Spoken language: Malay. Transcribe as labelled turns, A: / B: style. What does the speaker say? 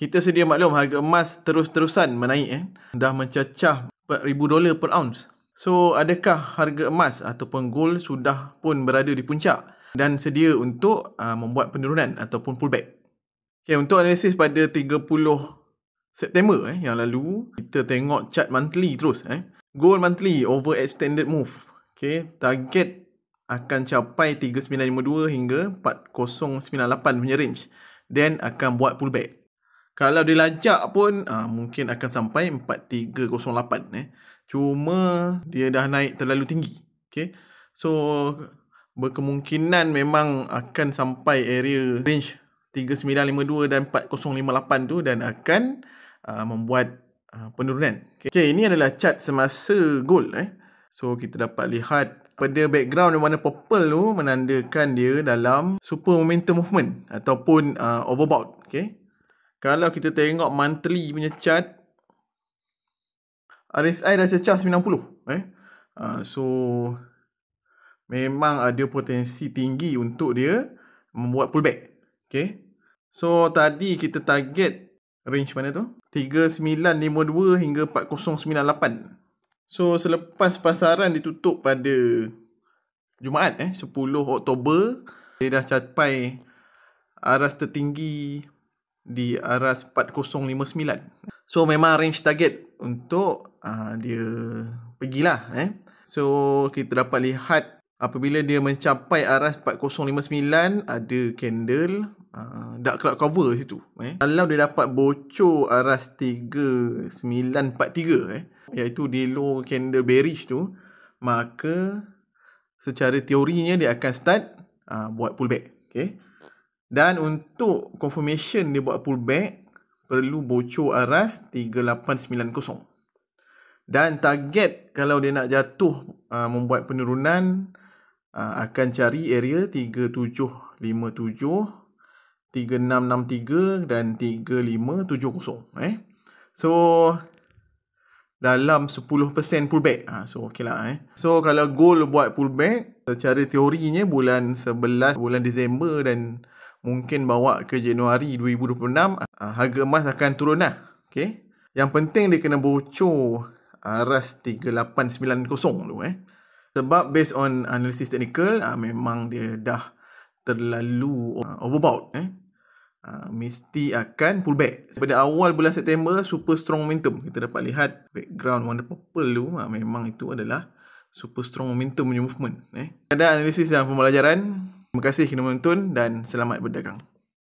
A: Kita sedia maklum harga emas terus-terusan menaik dah mencecah $4,000 per ounce. So, adakah harga emas ataupun gold sudah pun berada di puncak dan sedia untuk membuat penurunan ataupun pullback? Okay, untuk analisis pada 30 September yang lalu, kita tengok chart monthly terus. Gold monthly overextended move. Okay, target akan capai 3952 hingga 4098 punya range. Then akan buat pullback. Kalau dia lajak pun mungkin akan sampai 4308. Cuma dia dah naik terlalu tinggi. Okay. So berkemungkinan memang akan sampai area range 3952 dan 4058 tu dan akan membuat penurunan. Okay, ini adalah chart semasa gold. So kita dapat lihat pada background yang warna purple tu menandakan dia dalam super momentum movement ataupun overbought. Okay. Kalau kita tengok monthly punya chart, RSI dah cecah 90. So, memang ada potensi tinggi untuk dia membuat pullback. Okay. So, tadi kita target range mana tu? 3952 hingga 4098. So, selepas pasaran ditutup pada Jumaat, 10 Oktober, dia dah capai aras tertinggi di aras 4059. So memang range target untuk dia pergilah. So kita dapat lihat apabila dia mencapai aras 4059 ada candle dark cloud cover situ. Kalau dia dapat bocor aras 3943 iaitu di low candle bearish tu, maka secara teorinya dia akan start buat pullback. Okay. Dan untuk confirmation dia buat pullback, perlu bocor aras 3890. Dan target kalau dia nak jatuh membuat penurunan, akan cari area 3757, 3663 dan 3570. So, dalam 10% pullback. So, okey lah. So, kalau gold buat pullback, secara teorinya bulan 11, bulan Disember dan mungkin bawa ke Januari 2026, harga emas akan turun lah. Okay. Yang penting dia kena bocor aras 3890 tu. Sebab based on analysis technical, memang dia dah terlalu overbought. Mesti akan pullback. Pada awal bulan September, super strong momentum. Kita dapat lihat background warna purple tu, memang itu adalah super strong momentum punya movement. Ada analisis dan pembelajaran. Terima kasih kerana menonton dan selamat berdagang.